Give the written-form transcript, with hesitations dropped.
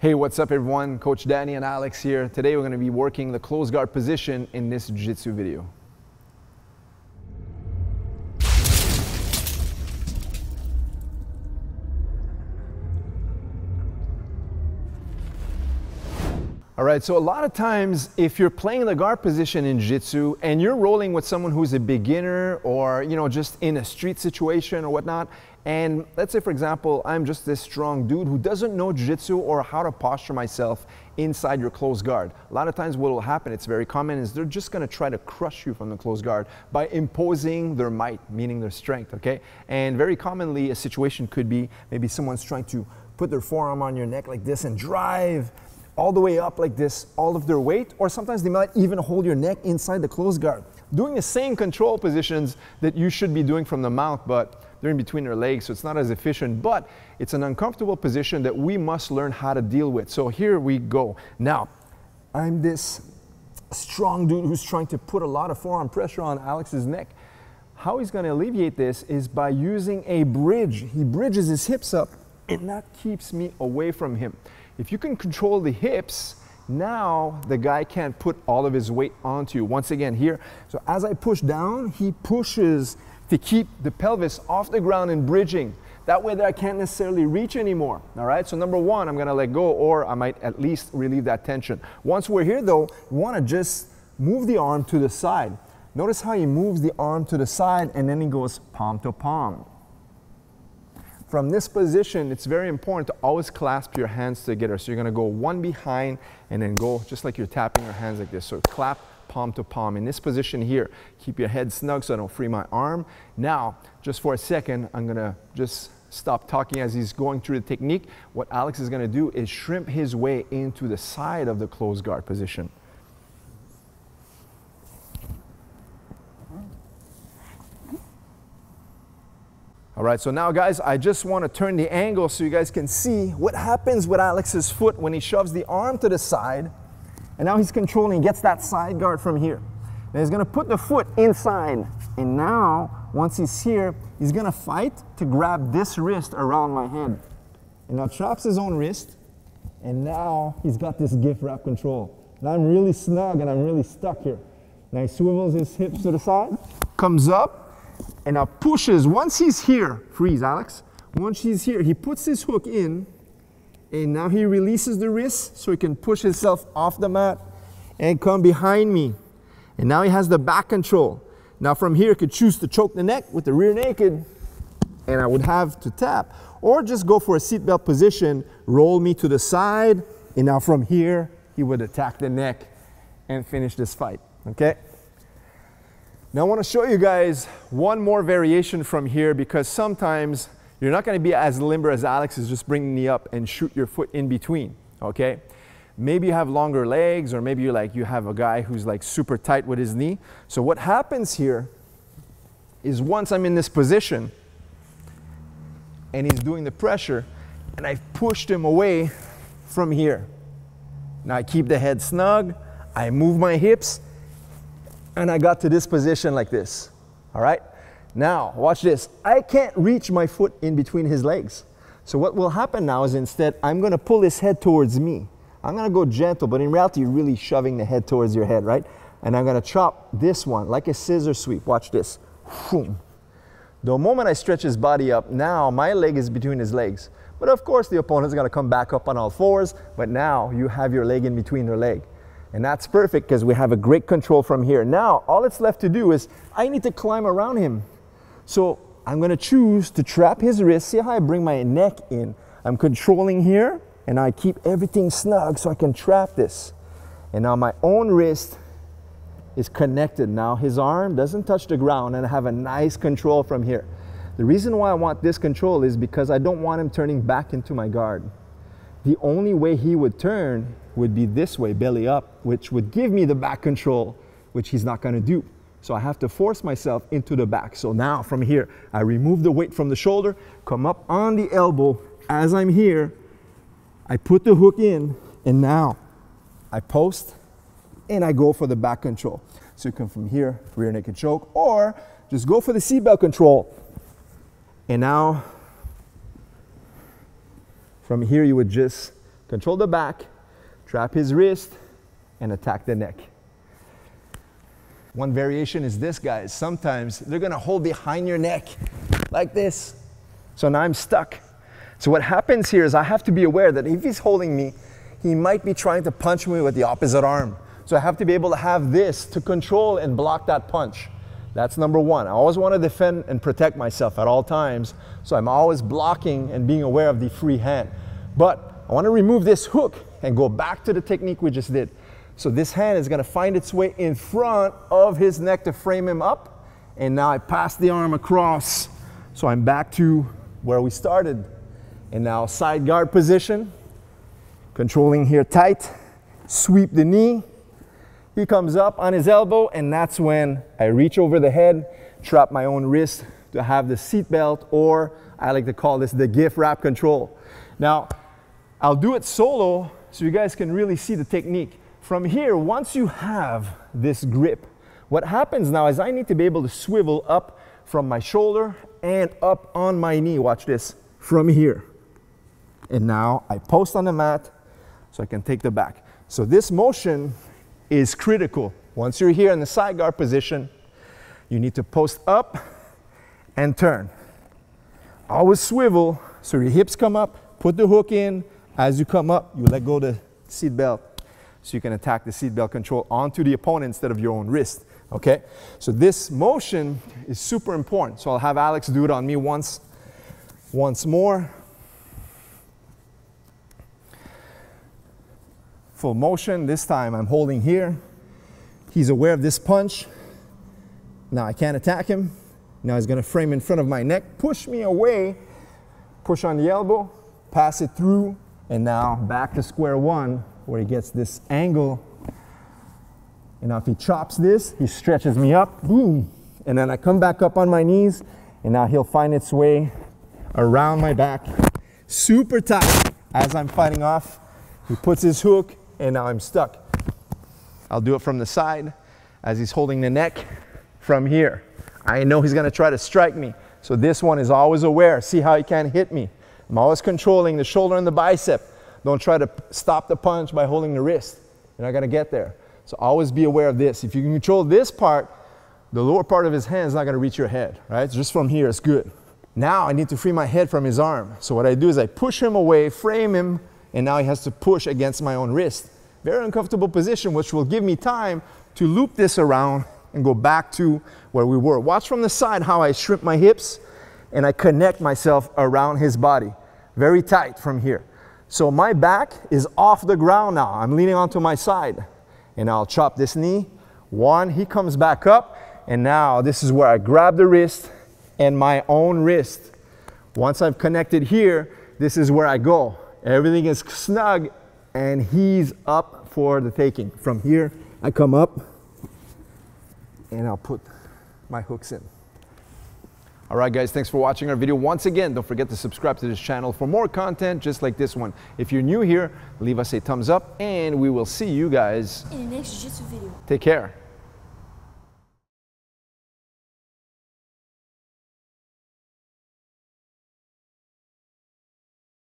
Hey, what's up everyone? Coach Danny and Alex here. Today we're going to be working the close guard position in this Jiu-Jitsu video. All right, so a lot of times if you're playing the guard position in Jiu-Jitsu and you're rolling with someone who's a beginner or, just in a street situation or whatnot, and let's say, for example, I'm just this strong dude who doesn't know Jiu-Jitsu or how to posture myself inside your close guard. A lot of times what will happen, it's very common, is they're just gonna try to crush you from the close guard by imposing their might, meaning their strength, okay? And very commonly a situation could be maybe someone's trying to put their forearm on your neck like this and drive all the way up like this, all of their weight, or sometimes they might even hold your neck inside the close guard, doing the same control positions that you should be doing from the mount, but they're in between their legs, so it's not as efficient, but it's an uncomfortable position that we must learn how to deal with. So here we go. Now, I'm this strong dude who's trying to put a lot of forearm pressure on Alex's neck. How he's gonna alleviate this is by using a bridge. He bridges his hips up, and that keeps me away from him. If you can control the hips, now the guy can't put all of his weight onto you. Once again here, so as I push down, he pushes to keep the pelvis off the ground and bridging. That way that I can't necessarily reach anymore, all right? So number one, I'm gonna let go, or I might at least relieve that tension. Once we're here though, we wanna just move the arm to the side. Notice how he moves the arm to the side and then he goes palm to palm. From this position, it's very important to always clasp your hands together. So you're gonna go one behind and then go just like you're tapping your hands like this. So clap palm to palm. In this position here, keep your head snug so I don't free my arm. Now, just for a second, I'm gonna just stop talking as he's going through the technique. What Alex is gonna do is shrimp his way into the side of the close guard position. All right, so now guys, I just want to turn the angle so you guys can see what happens with Alex's foot when he shoves the arm to the side, and now he's controlling, gets that side guard from here. Now he's going to put the foot inside, and now, once he's here, he's going to fight to grab this wrist around my head. And now traps his own wrist, and now he's got this gift wrap control. Now I'm really snug and I'm really stuck here. Now he swivels his hips to the side, comes up, and now pushes. Once he's here, freeze Alex. Once he's here, he puts his hook in, and now he releases the wrist so he can push himself off the mat and come behind me. And now he has the back control. Now from here, he could choose to choke the neck with the rear naked, and I would have to tap, or just go for a seatbelt position, roll me to the side, and now from here, he would attack the neck and finish this fight, okay? Now I want to show you guys one more variation from here, because sometimes you're not going to be as limber as Alex is, just bringing me up and shoot your foot in between, okay? Maybe you have longer legs, or maybe you have a guy who's like super tight with his knee. So what happens here is once I'm in this position and he's doing the pressure and I've pushed him away from here. Now I keep the head snug, I move my hips, and I got to this position like this, all right? Now, watch this. I can't reach my foot in between his legs. So what will happen now is instead, I'm gonna pull his head towards me. I'm gonna go gentle, but in reality, you're really shoving the head towards your head, right? And I'm gonna chop this one like a scissor sweep. Watch this. The moment I stretch his body up, now my leg is between his legs. But of course, the opponent's gonna come back up on all fours, but now you have your leg in between their leg. And that's perfect because we have a great control from here. Now, all it's left to do is I need to climb around him. So I'm gonna choose to trap his wrist. See how I bring my neck in? I'm controlling here, and I keep everything snug so I can trap this. And now my own wrist is connected. Now his arm doesn't touch the ground, and I have a nice control from here. The reason why I want this control is because I don't want him turning back into my guard. The only way he would turn would be this way, belly up, which would give me the back control, which he's not gonna do. So I have to force myself into the back. So now from here, I remove the weight from the shoulder, come up on the elbow. As I'm here, I put the hook in, and now I post and I go for the back control. So you come from here, rear naked choke, or just go for the seatbelt control. And now from here, you would just control the back, trap his wrist, and attack the neck. One variation is this, guys. Sometimes they're gonna hold behind your neck like this. So now I'm stuck. So what happens here is I have to be aware that if he's holding me, he might be trying to punch me with the opposite arm. So I have to be able to have this to control and block that punch. That's number one. I always want to defend and protect myself at all times. So I'm always blocking and being aware of the free hand. But I want to remove this hook and go back to the technique we just did. So this hand is going to find its way in front of his neck to frame him up. And now I pass the arm across. So I'm back to where we started. And now side guard position. Controlling here tight. Sweep the knee. He comes up on his elbow, and that's when I reach over the head, trap my own wrist to have the seat belt, or I like to call this the gift wrap control. Now, I'll do it solo so you guys can really see the technique. From here, once you have this grip, what happens now is I need to be able to swivel up from my shoulder and up on my knee. Watch this, from here. And now I post on the mat so I can take the back. So this motion is critical. Once you're here in the side guard position, you need to post up and turn. Always swivel so your hips come up, put the hook in. As you come up, you let go the seat belt so you can attack the seat belt control onto the opponent instead of your own wrist, okay? So this motion is super important. So I'll have Alex do it on me once more. Full motion. This time I'm holding here. He's aware of this punch. Now I can't attack him. Now he's gonna frame in front of my neck, push me away, push on the elbow, pass it through, and now back to square one where he gets this angle. And now if he chops this, he stretches me up, boom. And then I come back up on my knees, and now he'll find its way around my back, super tight. As I'm fighting off, he puts his hook, and now I'm stuck. I'll do it from the side as he's holding the neck from here. I know he's gonna try to strike me. So this one is always aware. See how he can't hit me. I'm always controlling the shoulder and the bicep. Don't try to stop the punch by holding the wrist. You're not gonna get there. So always be aware of this. If you can control this part, the lower part of his hand is not gonna reach your head, right? Just from here, it's good. Now I need to free my head from his arm. So what I do is I push him away, frame him, and now he has to push against my own wrist. Very uncomfortable position, which will give me time to loop this around and go back to where we were. Watch from the side how I shrimp my hips and I connect myself around his body. Very tight from here. So my back is off the ground now. I'm leaning onto my side. And I'll chop this knee. One, he comes back up. And now this is where I grab the wrist and my own wrist. Once I've connected here, this is where I go. Everything is snug and he's up for the taking. From here, I come up and I'll put my hooks in. All right, guys, thanks for watching our video. Once again, don't forget to subscribe to this channel for more content just like this one. If you're new here, leave us a thumbs up and we will see you guys in the next Jiu-Jitsu video. Take care.